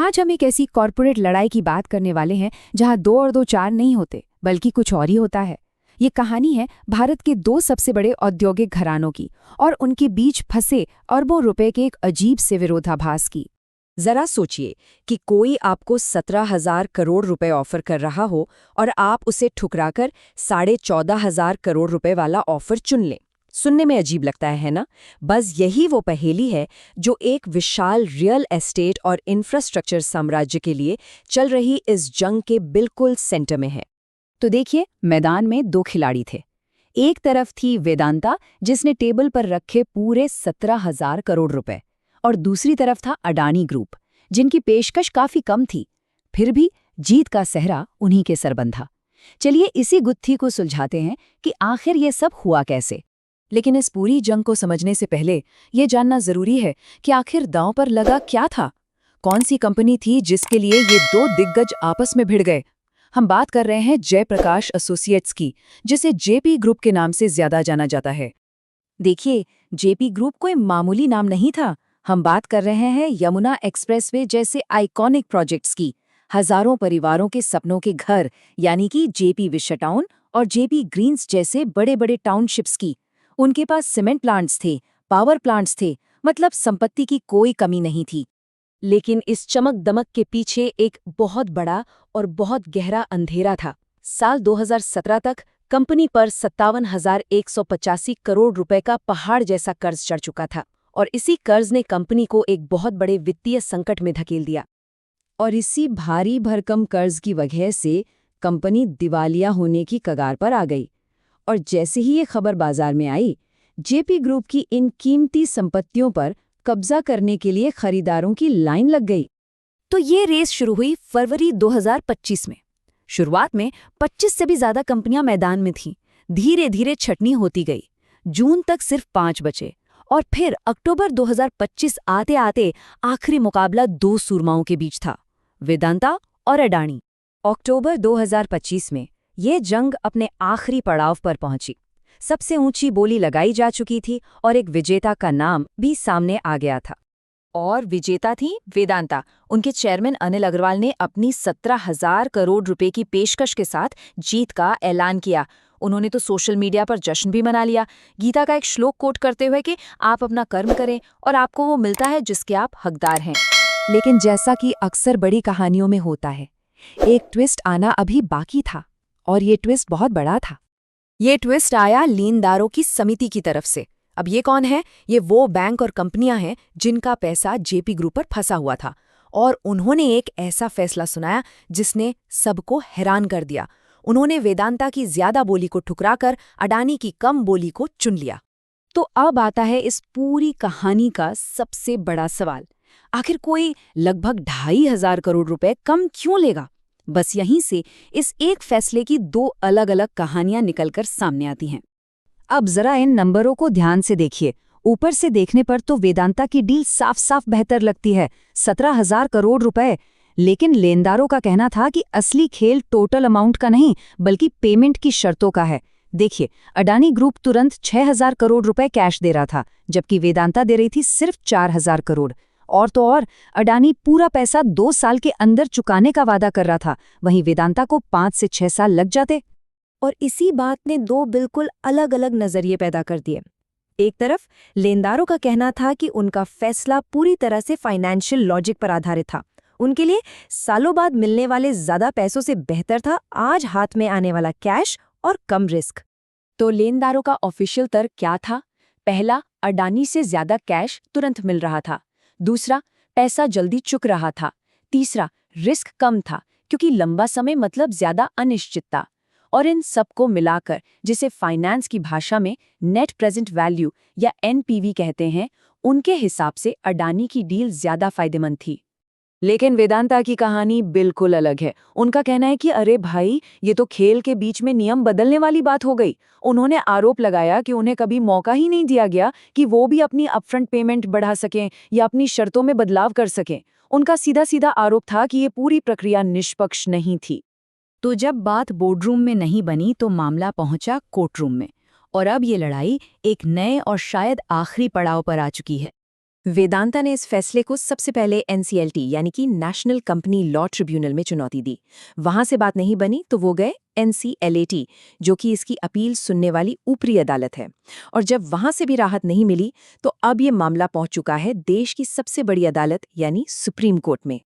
आज हम एक ऐसी कॉरपोरेट लड़ाई की बात करने वाले हैं जहां 2 और 2 4 नहीं होते, बल्कि कुछ और ही होता है। ये कहानी है भारत के 2 सबसे बड़े औद्योगिक घरानों की और उनके बीच फंसे अरबों रुपए के एक अजीब से विरोधाभास की। जरा सोचिए कि कोई आपको 17,000 करोड़ रुपए ऑफर कर रहा हो और आप उसे ठुकराकर 14,500 करोड़ रुपए वाला ऑफर चुन लें। सुनने में अजीब लगता है ना? बस यही वो पहेली है जो एक विशाल रियल एस्टेट और इंफ्रास्ट्रक्चर साम्राज्य के लिए चल रही इस जंग के बिल्कुल सेंटर में है। तो देखिए, मैदान में 2 खिलाड़ी थे। एक तरफ थी वेदांता, जिसने टेबल पर रखे पूरे 17,000 करोड़ रुपए, और दूसरी तरफ था अडानी ग्रुप, जिनकी पेशकश काफी कम थी। फिर भी जीत का सेहरा उन्हीं के सर बंधा। चलिए इसी गुत्थी को सुलझाते हैं कि आखिर ये सब हुआ कैसे। लेकिन इस पूरी जंग को समझने से पहले ये जानना जरूरी है कि आखिर दांव पर लगा क्या था। कौन सी कंपनी थी जिसके लिए ये 2 दिग्गज आपस में भिड़ गए? हम बात कर रहे हैं जयप्रकाश एसोसिएट्स की, जिसे जेपी ग्रुप के नाम से ज्यादा जाना जाता है। देखिए, जेपी ग्रुप कोई मामूली नाम नहीं था। हम बात कर रहे हैं यमुना एक्सप्रेसवे जैसे आइकॉनिक प्रोजेक्ट्स की, हजारों परिवारों के सपनों के घर, यानी कि जेपी विश्वटाउन और जेपी ग्रीन्स जैसे बड़े बड़े टाउनशिप्स की। उनके पास सीमेंट प्लांट्स थे, पावर प्लांट्स थे, मतलब संपत्ति की कोई कमी नहीं थी। लेकिन इस चमक दमक के पीछे एक बहुत बड़ा और बहुत गहरा अंधेरा था। साल 2017 तक कंपनी पर 57,185 करोड़ रुपए का पहाड़ जैसा कर्ज चढ़ चुका था, और इसी कर्ज ने कंपनी को एक बहुत बड़े वित्तीय संकट में धकेल दिया। और इसी भारी भरकम कर्ज की वजह से कंपनी दिवालिया होने की कगार पर आ गई। और जैसे ही ये खबर बाजार में आई, जेपी ग्रुप की इन कीमती संपत्तियों पर कब्जा करने के लिए खरीदारों की लाइन लग गई। तो ये रेस शुरू हुई फरवरी 2025 में। शुरुआत में 25 से भी ज्यादा कंपनियां मैदान में थीं। धीरे धीरे छटनी होती गई। जून तक सिर्फ 5 बचे, और फिर अक्टूबर 2025 आते आते आखिरी मुकाबला 2 सूरमाओं के बीच था, वेदांता और अडानी। अक्टूबर 2025 में ये जंग अपने आखिरी पड़ाव पर पहुंची। सबसे ऊंची बोली लगाई जा चुकी थी और एक विजेता का नाम भी सामने आ गया था। और विजेता थी वेदांता। उनके चेयरमैन अनिल अग्रवाल ने अपनी 17,000 करोड़ रुपए की पेशकश के साथ जीत का ऐलान किया। उन्होंने तो सोशल मीडिया पर जश्न भी मना लिया, गीता का एक श्लोक कोट करते हुए कि आप अपना कर्म करें और आपको वो मिलता है जिसके आप हकदार हैं। लेकिन जैसा कि अक्सर बड़ी कहानियों में होता है, एक ट्विस्ट आना अभी बाकी था, और ये ट्विस्ट बहुत बड़ा था। ये ट्विस्ट आया लेनदारों की समिति की तरफ से। अब ये कौन है? ये वो बैंक और कंपनियां हैं जिनका पैसा जेपी ग्रुप पर फंसा हुआ था, और उन्होंने एक ऐसा फैसला सुनाया जिसने सबको हैरान कर दिया। उन्होंने वेदांता की ज्यादा बोली को ठुकराकर अडानी की कम बोली को चुन लिया। तो अब आता है इस पूरी कहानी का सबसे बड़ा सवाल। आखिर कोई लगभग 2,500 करोड़ रुपए कम क्यों लेगा? बस यहीं से इस एक फैसले की 2 अलग-अलग कहानियां निकलकर सामने आती हैं। अब जरा इन नंबरों को ध्यान से देखिए। ऊपर से देखने पर तो वेदांता की डील साफ साफ बेहतर लगती है, 17,000 करोड़ रुपए। लेकिन लेनदारों का कहना था कि असली खेल टोटल अमाउंट का नहीं, बल्कि पेमेंट की शर्तों का है। देखिए, अडानी ग्रुप तुरंत 6,000 करोड़ रुपए कैश दे रहा था, जबकि वेदांता दे रही थी सिर्फ 4,000 करोड़। और तो और, अडानी पूरा पैसा 2 साल के अंदर चुकाने का वादा कर रहा था, वहीं वेदांता को 5 से 6 साल लग जाते। और इसी बात ने 2 बिल्कुल अलग अलग नजरिए पैदा कर दिए। एक तरफ लेनदारों का कहना था कि उनका फैसला पूरी तरह से फाइनेंशियल लॉजिक पर आधारित था। उनके लिए सालों बाद मिलने वाले ज्यादा पैसों से बेहतर था आज हाथ में आने वाला कैश और कम रिस्क। तो लेनदारों का ऑफिशियल तर्क क्या था? पहला, अडानी से ज्यादा कैश तुरंत मिल रहा था। दूसरा, पैसा जल्दी चुक रहा था। तीसरा, रिस्क कम था क्योंकि लंबा समय मतलब ज्यादा अनिश्चितता। और इन सबको मिलाकर, जिसे फाइनेंस की भाषा में नेट प्रेजेंट वैल्यू या एनपीवी कहते हैं, उनके हिसाब से अडानी की डील ज्यादा फायदेमंद थी। लेकिन वेदांता की कहानी बिल्कुल अलग है। उनका कहना है कि अरे भाई, ये तो खेल के बीच में नियम बदलने वाली बात हो गई। उन्होंने आरोप लगाया कि उन्हें कभी मौका ही नहीं दिया गया कि वो भी अपनी अपफ्रंट पेमेंट बढ़ा सकें या अपनी शर्तों में बदलाव कर सकें। उनका सीधा सीधा आरोप था कि ये पूरी प्रक्रिया निष्पक्ष नहीं थी। तो जब बात बोर्डरूम में नहीं बनी तो मामला पहुंचा कोर्टरूम में, और अब ये लड़ाई एक नए और शायद आखिरी पड़ाव पर आ चुकी है। वेदांता ने इस फैसले को सबसे पहले एनसीएलटी यानी कि नेशनल कंपनी लॉ ट्रिब्यूनल में चुनौती दी। वहां से बात नहीं बनी तो वो गए एनसीएलएटी, जो कि इसकी अपील सुनने वाली ऊपरी अदालत है। और जब वहां से भी राहत नहीं मिली तो अब ये मामला पहुंच चुका है देश की सबसे बड़ी अदालत यानी सुप्रीम कोर्ट में।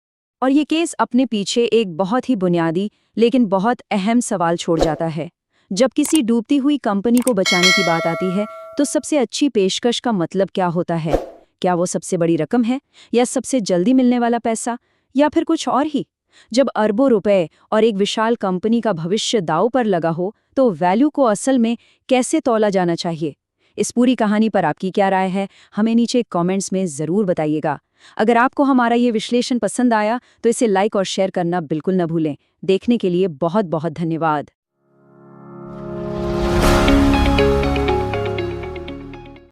और ये केस अपने पीछे एक बहुत ही बुनियादी लेकिन बहुत अहम सवाल छोड़ जाता है। जब किसी डूबती हुई कंपनी को बचाने की बात आती है तो सबसे अच्छी पेशकश का मतलब क्या होता है? क्या वो सबसे बड़ी रकम है, या सबसे जल्दी मिलने वाला पैसा, या फिर कुछ और ही? जब अरबों रुपए और एक विशाल कंपनी का भविष्य दांव पर लगा हो तो वैल्यू को असल में कैसे तौला जाना चाहिए? इस पूरी कहानी पर आपकी क्या राय है, हमें नीचे कमेंट्स में ज़रूर बताइएगा। अगर आपको हमारा ये विश्लेषण पसंद आया तो इसे लाइक और शेयर करना बिल्कुल न भूलें। देखने के लिए बहुत बहुत धन्यवाद।